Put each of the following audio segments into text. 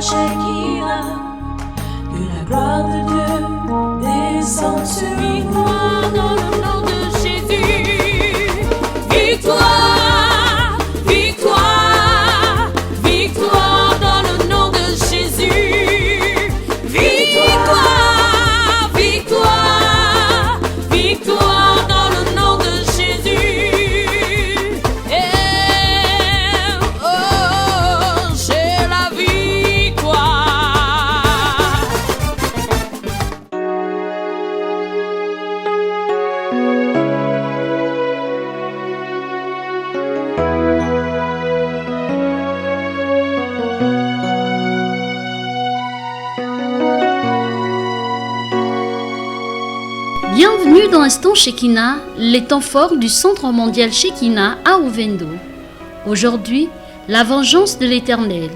Shekinah, que la gloire de Dieu descende sur victoire dans le nom de Jésus. Victoire, victoire, victoire dans le nom de Jésus. Victoire, victoire, victoire dans le nom de Jésus. Oh, j'ai la victoire. Bienvenue dans Instant Shekinah, les temps forts du Centre mondial Shekinah à Ovendo. Aujourd'hui, la vengeance de l'Éternel,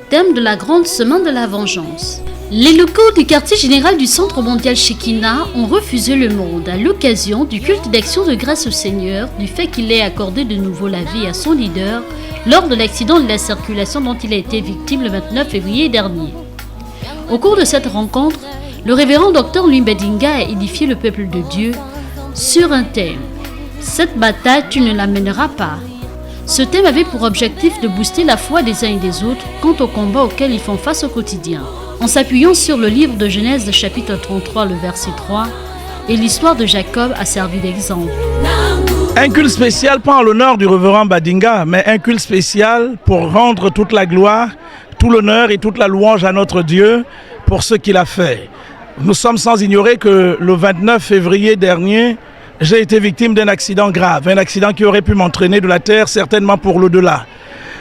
thème de la grande semaine de la vengeance. Les locaux du quartier général du Centre mondial Shekinah ont refusé le monde à l'occasion du culte d'action de grâce au Seigneur du fait qu'il ait accordé de nouveau la vie à son leader lors de l'accident de la circulation dont il a été victime le 29 février dernier. Au cours de cette rencontre, le révérend Dr Lumbedinga a édifié le peuple de Dieu sur un thème. Cette bataille, tu ne la mèneras pas. Ce thème avait pour objectif de booster la foi des uns et des autres quant au combat auquel ils font face au quotidien. En s'appuyant sur le livre de Genèse chapitre 33, le verset 3, et l'histoire de Jacob a servi d'exemple. Un culte spécial pas en l'honneur du révérend Badinga, mais un culte spécial pour rendre toute la gloire, tout l'honneur et toute la louange à notre Dieu pour ce qu'il a fait. Nous sommes sans ignorer que le 29 février dernier, j'ai été victime d'un accident grave, un accident qui aurait pu m'entraîner de la terre certainement pour l'au-delà.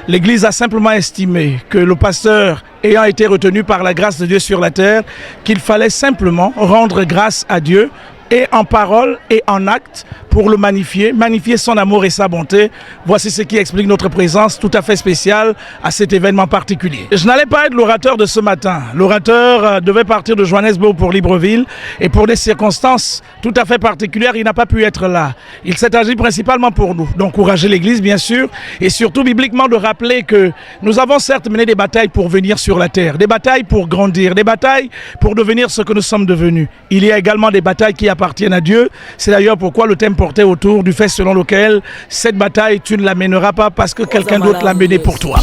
L'Église a simplement estimé que le pasteur ayant été retenu par la grâce de Dieu sur la terre, qu'il fallait simplement rendre grâce à Dieu et en parole et en acte pour le magnifier son amour et sa bonté. Voici ce qui explique notre présence tout à fait spéciale à cet événement particulier. Je n'allais pas être l'orateur de ce matin. L'orateur devait partir de Johannesburg pour Libreville et pour des circonstances tout à fait particulières, il n'a pas pu être là. Il s'est agi principalement pour nous, d'encourager l'Église bien sûr et surtout bibliquement de rappeler que nous avons certes mené des batailles pour venir sur la terre, des batailles pour grandir, des batailles pour devenir ce que nous sommes devenus. Il y a également des batailles qui appartiennent à Dieu. C'est d'ailleurs pourquoi le thème portait autour du fait selon lequel cette bataille, tu ne la mèneras pas parce que quelqu'un d'autre l'a menée pour toi.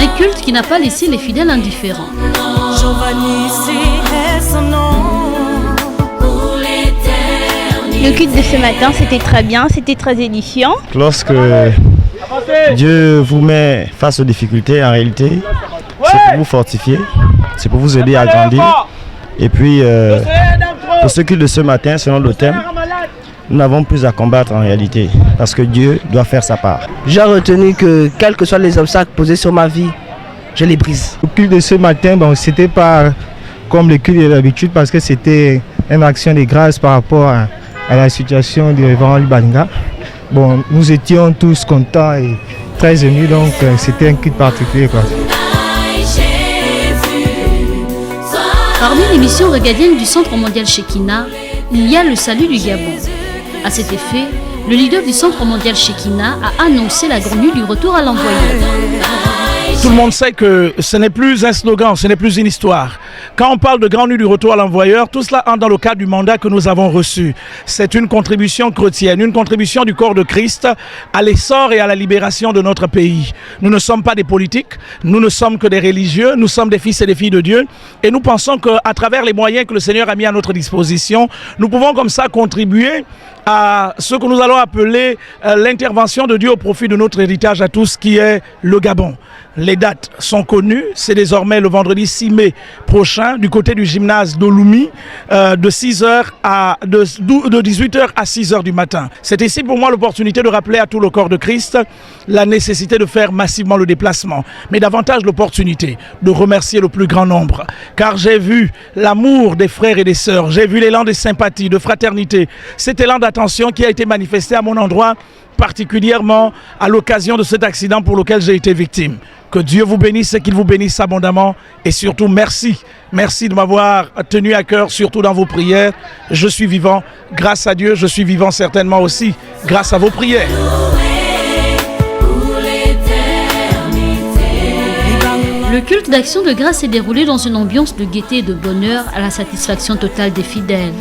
Un culte qui n'a pas laissé les fidèles indifférents. Le culte de ce matin, c'était très bien, c'était très édifiant. Lorsque Dieu vous met face aux difficultés, en réalité, c'est pour vous fortifier, c'est pour vous aider à grandir. Et puis, pour ce culte de ce matin, selon le thème, nous n'avons plus à combattre en réalité, parce que Dieu doit faire sa part. J'ai retenu que, quels que soient les obstacles posés sur ma vie, je les brise. Le culte de ce matin, c'était pas comme le culte de l'habitude, parce que c'était une action de grâce par rapport à la situation du révérend Lumbedinga. Bon, nous étions tous contents et très émus, donc c'était un culte particulier, quoi. Parmi les missions régaliennes du Centre mondial Shekinah, il y a le salut du Gabon. À cet effet, le leader du Centre mondial Shekinah a annoncé la grandeur du retour à l'envoyeur. Tout le monde sait que ce n'est plus un slogan, ce n'est plus une histoire. Quand on parle de grand nu du retour à l'envoyeur, tout cela entre dans le cadre du mandat que nous avons reçu. C'est une contribution chrétienne, une contribution du corps de Christ à l'essor et à la libération de notre pays. Nous ne sommes pas des politiques, nous ne sommes que des religieux, nous sommes des fils et des filles de Dieu. Et nous pensons qu'à travers les moyens que le Seigneur a mis à notre disposition, nous pouvons comme ça contribuer à ce que nous allons appeler l'intervention de Dieu au profit de notre héritage à tous, qui est le Gabon. Les dates sont connues, c'est désormais le vendredi 6 mai prochain du côté du gymnase d'Olumi de 18h à 6h du matin. C'est ici pour moi l'opportunité de rappeler à tout le corps de Christ la nécessité de faire massivement le déplacement, mais davantage l'opportunité de remercier le plus grand nombre, car j'ai vu l'amour des frères et des sœurs, j'ai vu l'élan de sympathie, de fraternité, cet élan d'attention qui a été manifesté à mon endroit, particulièrement à l'occasion de cet accident pour lequel j'ai été victime. Que Dieu vous bénisse et qu'il vous bénisse abondamment. Et surtout, merci. Merci de m'avoir tenu à cœur, surtout dans vos prières. Je suis vivant grâce à Dieu. Je suis vivant certainement aussi grâce à vos prières. Le culte d'action de grâce s'est déroulé dans une ambiance de gaieté et de bonheur à la satisfaction totale des fidèles.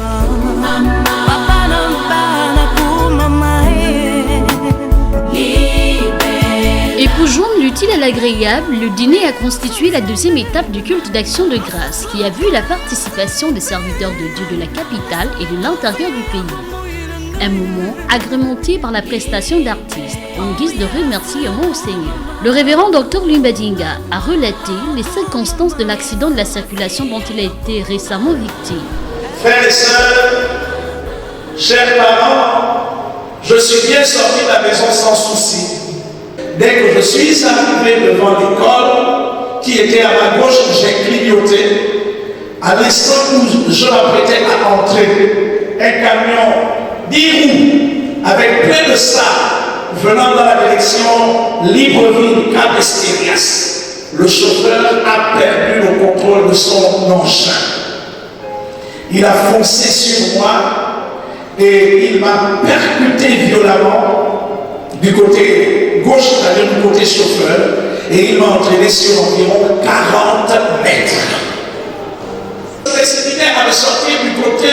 Et pour joindre l'utile à l'agréable, le dîner a constitué la deuxième étape du culte d'action de grâce qui a vu la participation des serviteurs de Dieu de la capitale et de l'intérieur du pays. Un moment agrémenté par la prestation d'artistes en guise de remerciement au Seigneur. Le révérend Dr Lumbadinga a relaté les circonstances de l'accident de la circulation dont il a été récemment victime. Frères et sœurs, chers parents, je suis bien sorti de la maison sans souci. Dès que je suis arrivé devant l'école, qui était à ma gauche, j'ai clignoté. À l'instant où je m'apprêtais à entrer, un camion 10 roues avec plein de sable venant dans la direction Libreville-Cap-Estérias. Le chauffeur a perdu le contrôle de son engin. Il a foncé sur moi et il m'a percuté violemment du côté gauche, c'est-à-dire du côté chauffeur, et il m'a entraîné sur environ 40 mètres. Le précipitaire avait sorti du côté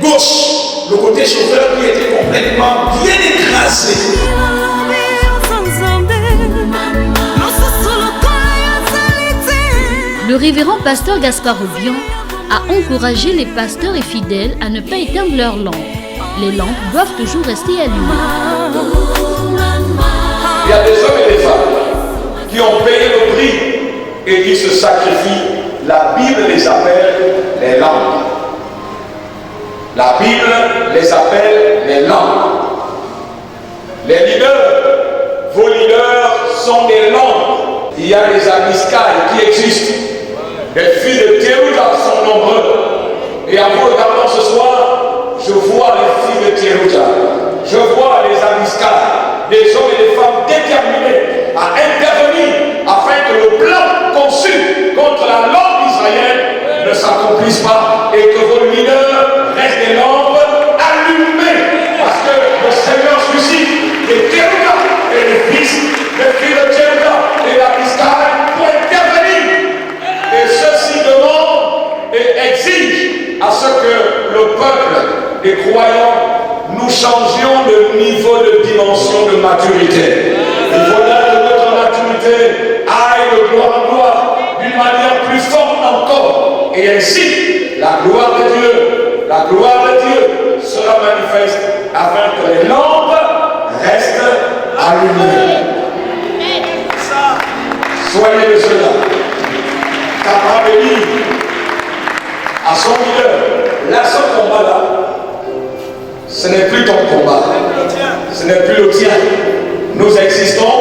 gauche, le côté chauffeur qui était complètement bien écrasé. Le révérend pasteur Gaspard Obion a encouragé les pasteurs et fidèles à ne pas éteindre leurs lampes. Les lampes doivent toujours rester allumées. Il y a des hommes et des femmes qui ont payé le prix et qui se sacrifient. La Bible les appelle les lampes. La Bible les appelle les lampes. Les leaders, vos leaders sont des lampes. Il y a des amiscailles qui existent. Les filles de Théouda sont nombreux. Et en vous regardant ce soir, je vois les filles de Théouda. Je vois les amiscailles, des hommes et des femmes déterminés à intervenir afin que le plan conçu contre la langue d'Israël ne s'accomplisse pas et que vos leaders restent des lampes allumées. Parce que le Seigneur suscite les Théouda et les filles de Théouda et l'amiscaille pour intervenir. Et ceci demande et exige à ce que le peuple, les croyants, nous changions de niveau de dimension de maturité. Il faudra que notre maturité aille de gloire en gloire d'une manière plus forte encore. Et ainsi, la gloire de Dieu sera manifeste afin que les lampes restent allumées. Soyez de cela. Capable de dire à son leader, là, ce combat-là, ce n'est plus ton combat, ce n'est plus le tien. Nous existons,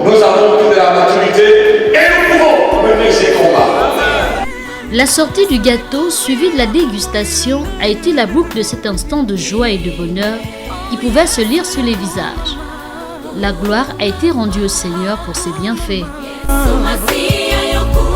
nous avons pris de la maturité et nous pouvons mener ces combats. La sortie du gâteau, suivie de la dégustation, a été la boucle de cet instant de joie et de bonheur qui pouvait se lire sur les visages. La gloire a été rendue au Seigneur pour ses bienfaits. Masia yoku